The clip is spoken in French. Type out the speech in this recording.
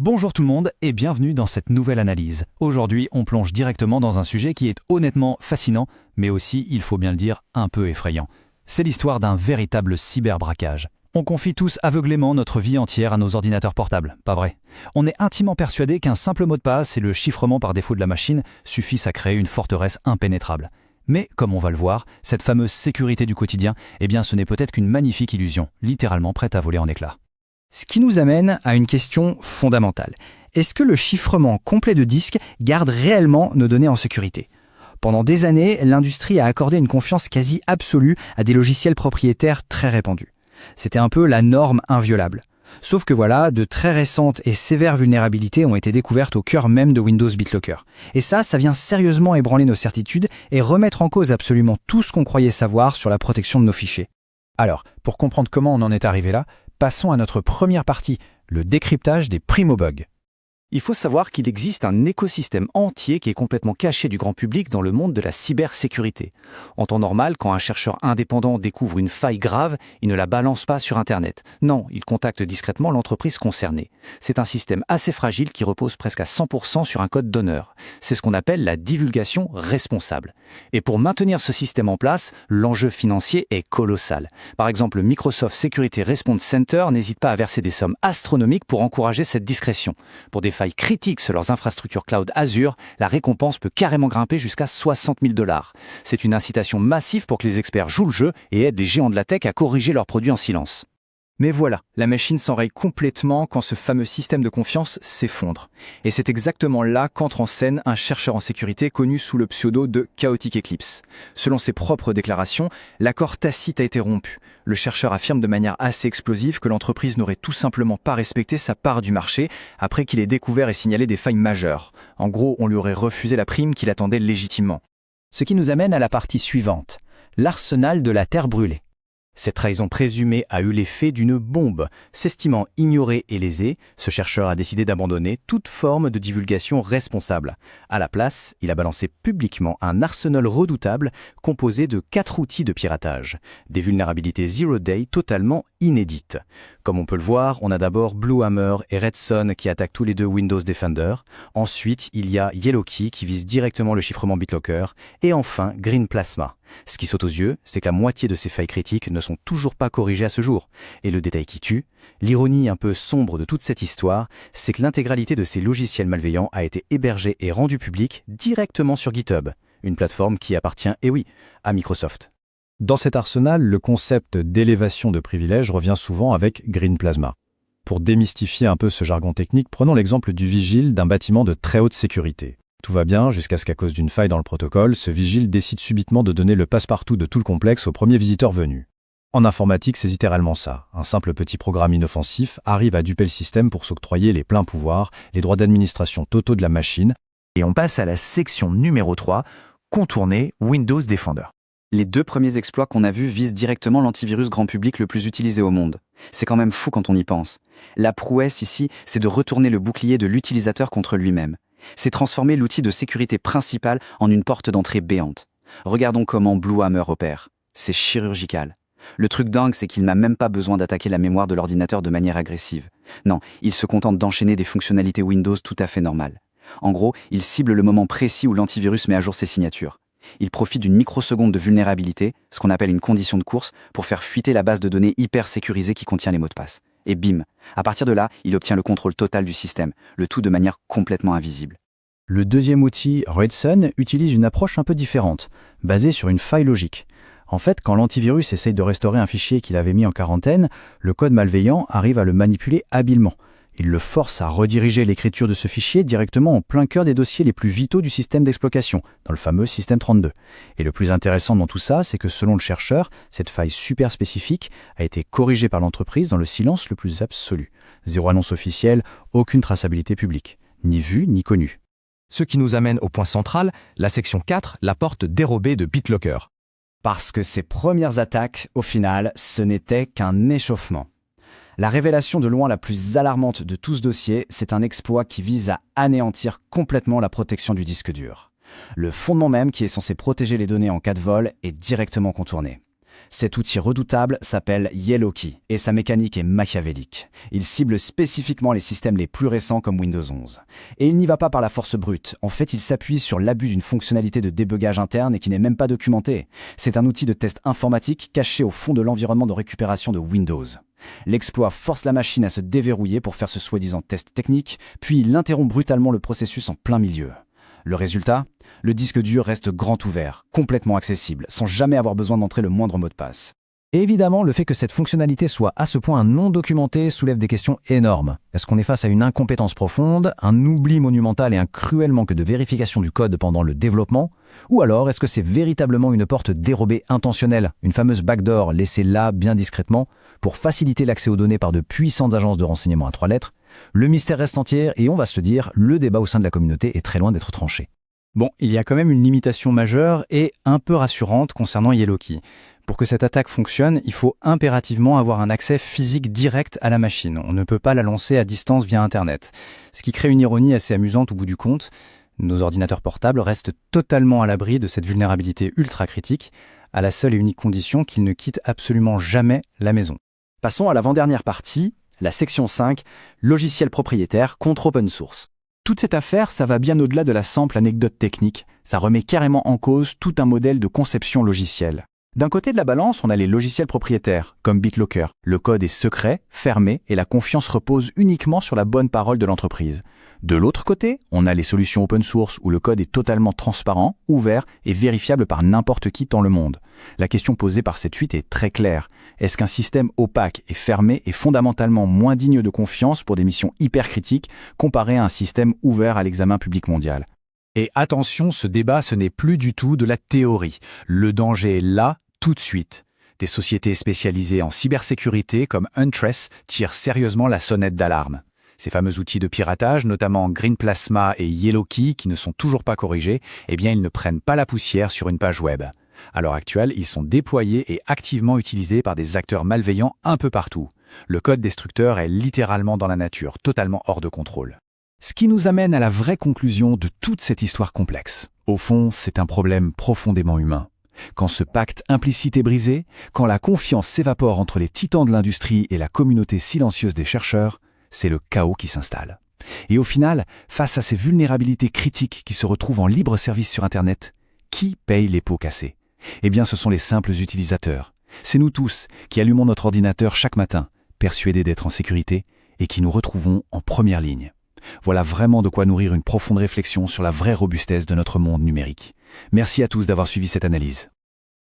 Bonjour tout le monde et bienvenue dans cette nouvelle analyse. Aujourd'hui, on plonge directement dans un sujet qui est honnêtement fascinant, mais aussi, il faut bien le dire, un peu effrayant. C'est l'histoire d'un véritable cyberbraquage. On confie tous aveuglément notre vie entière à nos ordinateurs portables, pas vrai? On est intimement persuadé qu'un simple mot de passe et le chiffrement par défaut de la machine suffisent à créer une forteresse impénétrable. Mais, comme on va le voir, cette fameuse sécurité du quotidien, eh bien ce n'est peut-être qu'une magnifique illusion, littéralement prête à voler en éclats. Ce qui nous amène à une question fondamentale. Est-ce que le chiffrement complet de disques garde réellement nos données en sécurité ? Pendant des années, l'industrie a accordé une confiance quasi absolue à des logiciels propriétaires très répandus. C'était un peu la norme inviolable. Sauf que voilà, de très récentes et sévères vulnérabilités ont été découvertes au cœur même de Windows BitLocker. Et ça vient sérieusement ébranler nos certitudes et remettre en cause absolument tout ce qu'on croyait savoir sur la protection de nos fichiers. Alors, pour comprendre comment on en est arrivé là, passons à notre première partie, le décryptage des primo-bugs. Il faut savoir qu'il existe un écosystème entier qui est complètement caché du grand public dans le monde de la cybersécurité. En temps normal, quand un chercheur indépendant découvre une faille grave, il ne la balance pas sur Internet. Non, il contacte discrètement l'entreprise concernée. C'est un système assez fragile qui repose presque à 100% sur un code d'honneur. C'est ce qu'on appelle la divulgation responsable. Et pour maintenir ce système en place, l'enjeu financier est colossal. Par exemple, Microsoft Security Response Center n'hésite pas à verser des sommes astronomiques pour encourager cette discrétion. Pour des failles critiques sur leurs infrastructures cloud Azure, la récompense peut carrément grimper jusqu'à 60 000 $. C'est une incitation massive pour que les experts jouent le jeu et aident les géants de la tech à corriger leurs produits en silence. Mais voilà, la machine s'enraye complètement quand ce fameux système de confiance s'effondre. Et c'est exactement là qu'entre en scène un chercheur en sécurité connu sous le pseudo de Chaotic Eclipse. Selon ses propres déclarations, l'accord tacite a été rompu. Le chercheur affirme de manière assez explosive que l'entreprise n'aurait tout simplement pas respecté sa part du marché après qu'il ait découvert et signalé des failles majeures. En gros, on lui aurait refusé la prime qu'il attendait légitimement. Ce qui nous amène à la partie suivante, l'arsenal de la terre brûlée. Cette trahison présumée a eu l'effet d'une bombe. S'estimant ignoré et lésé, ce chercheur a décidé d'abandonner toute forme de divulgation responsable. À la place, il a balancé publiquement un arsenal redoutable composé de 4 outils de piratage. Des vulnérabilités Zero Day totalement inédites. Comme on peut le voir, on a d'abord Blue Hammer et Red Son qui attaquent tous les deux Windows Defender. Ensuite, il y a Yellowkey qui vise directement le chiffrement BitLocker. Et enfin, Green Plasma. Ce qui saute aux yeux, c'est que la moitié de ces failles critiques ne sont toujours pas corrigées à ce jour. Et le détail qui tue, l'ironie un peu sombre de toute cette histoire, c'est que l'intégralité de ces logiciels malveillants a été hébergée et rendue publique directement sur GitHub, une plateforme qui appartient, eh oui, à Microsoft. Dans cet arsenal, le concept d'élévation de privilèges revient souvent avec Green Plasma. Pour démystifier un peu ce jargon technique, prenons l'exemple du vigile d'un bâtiment de très haute sécurité. Tout va bien jusqu'à ce qu'à cause d'une faille dans le protocole, ce vigile décide subitement de donner le passe-partout de tout le complexe au premier visiteur venu. En informatique, c'est littéralement ça. Un simple petit programme inoffensif arrive à duper le système pour s'octroyer les pleins pouvoirs, les droits d'administration totaux de la machine. Et on passe à la section numéro 3, contourner Windows Defender. Les 2 premiers exploits qu'on a vus visent directement l'antivirus grand public le plus utilisé au monde. C'est quand même fou quand on y pense. La prouesse ici, c'est de retourner le bouclier de l'utilisateur contre lui-même. C'est transformer l'outil de sécurité principal en une porte d'entrée béante. Regardons comment Blue Hammer opère. C'est chirurgical. Le truc dingue, c'est qu'il n'a même pas besoin d'attaquer la mémoire de l'ordinateur de manière agressive. Non, il se contente d'enchaîner des fonctionnalités Windows tout à fait normales. En gros, il cible le moment précis où l'antivirus met à jour ses signatures. Il profite d'une microseconde de vulnérabilité, ce qu'on appelle une condition de course, pour faire fuiter la base de données hyper sécurisée qui contient les mots de passe. Et bim, à partir de là, il obtient le contrôle total du système, le tout de manière complètement invisible. Le deuxième outil, Red Son, utilise une approche un peu différente, basée sur une faille logique. En fait, quand l'antivirus essaye de restaurer un fichier qu'il avait mis en quarantaine, le code malveillant arrive à le manipuler habilement. Il le force à rediriger l'écriture de ce fichier directement en plein cœur des dossiers les plus vitaux du système d'exploitation, dans le fameux système 32. Et le plus intéressant dans tout ça, c'est que selon le chercheur, cette faille super spécifique a été corrigée par l'entreprise dans le silence le plus absolu. Zéro annonce officielle, aucune traçabilité publique, ni vue ni connue. Ce qui nous amène au point central, la section 4, la porte dérobée de BitLocker. Parce que ces premières attaques, au final, ce n'était qu'un échauffement. La révélation de loin la plus alarmante de tout ce dossier, c'est un exploit qui vise à anéantir complètement la protection du disque dur. Le fondement même qui est censé protéger les données en cas de vol est directement contourné. Cet outil redoutable s'appelle YellowKey et sa mécanique est machiavélique. Il cible spécifiquement les systèmes les plus récents comme Windows 11. Et il n'y va pas par la force brute. En fait, il s'appuie sur l'abus d'une fonctionnalité de débugage interne et qui n'est même pas documentée. C'est un outil de test informatique caché au fond de l'environnement de récupération de Windows. L'exploit force la machine à se déverrouiller pour faire ce soi-disant test technique, puis il interrompt brutalement le processus en plein milieu. Le résultat ? Le disque dur reste grand ouvert, complètement accessible, sans jamais avoir besoin d'entrer le moindre mot de passe. Et évidemment, le fait que cette fonctionnalité soit à ce point non documentée soulève des questions énormes. Est-ce qu'on est face à une incompétence profonde, un oubli monumental et un cruel manque de vérification du code pendant le développement ? Ou alors est-ce que c'est véritablement une porte dérobée intentionnelle, une fameuse backdoor laissée là bien discrètement pour faciliter l'accès aux données par de puissantes agences de renseignement à 3 lettres ? Le mystère reste entier et on va se le dire, le débat au sein de la communauté est très loin d'être tranché. Bon, il y a quand même une limitation majeure et un peu rassurante concernant YellowKey. Pour que cette attaque fonctionne, il faut impérativement avoir un accès physique direct à la machine. On ne peut pas la lancer à distance via Internet. Ce qui crée une ironie assez amusante au bout du compte. Nos ordinateurs portables restent totalement à l'abri de cette vulnérabilité ultra critique, à la seule et unique condition qu'ils ne quittent absolument jamais la maison. Passons à l'avant-dernière partie, la section 5, logiciel propriétaire contre open source. Toute cette affaire, ça va bien au-delà de la simple anecdote technique. Ça remet carrément en cause tout un modèle de conception logicielle. D'un côté de la balance, on a les logiciels propriétaires, comme BitLocker. Le code est secret, fermé, et la confiance repose uniquement sur la bonne parole de l'entreprise. De l'autre côté, on a les solutions open source où le code est totalement transparent, ouvert et vérifiable par n'importe qui dans le monde. La question posée par cette fuite est très claire. Est-ce qu'un système opaque et fermé est fondamentalement moins digne de confiance pour des missions hyper critiques comparé à un système ouvert à l'examen public mondial ? Et attention, ce débat, ce n'est plus du tout de la théorie. Le danger est là, tout de suite. Des sociétés spécialisées en cybersécurité comme Huntress tirent sérieusement la sonnette d'alarme. Ces fameux outils de piratage, notamment Green Plasma et YellowKey, qui ne sont toujours pas corrigés, eh bien ils ne prennent pas la poussière sur une page web. À l'heure actuelle, ils sont déployés et activement utilisés par des acteurs malveillants un peu partout. Le code destructeur est littéralement dans la nature, totalement hors de contrôle. Ce qui nous amène à la vraie conclusion de toute cette histoire complexe. Au fond, c'est un problème profondément humain. Quand ce pacte implicite est brisé, quand la confiance s'évapore entre les titans de l'industrie et la communauté silencieuse des chercheurs, c'est le chaos qui s'installe. Et au final, face à ces vulnérabilités critiques qui se retrouvent en libre service sur Internet, qui paye les pots cassés ? Eh bien, ce sont les simples utilisateurs. C'est nous tous qui allumons notre ordinateur chaque matin, persuadés d'être en sécurité et qui nous retrouvons en première ligne. Voilà vraiment de quoi nourrir une profonde réflexion sur la vraie robustesse de notre monde numérique. Merci à tous d'avoir suivi cette analyse.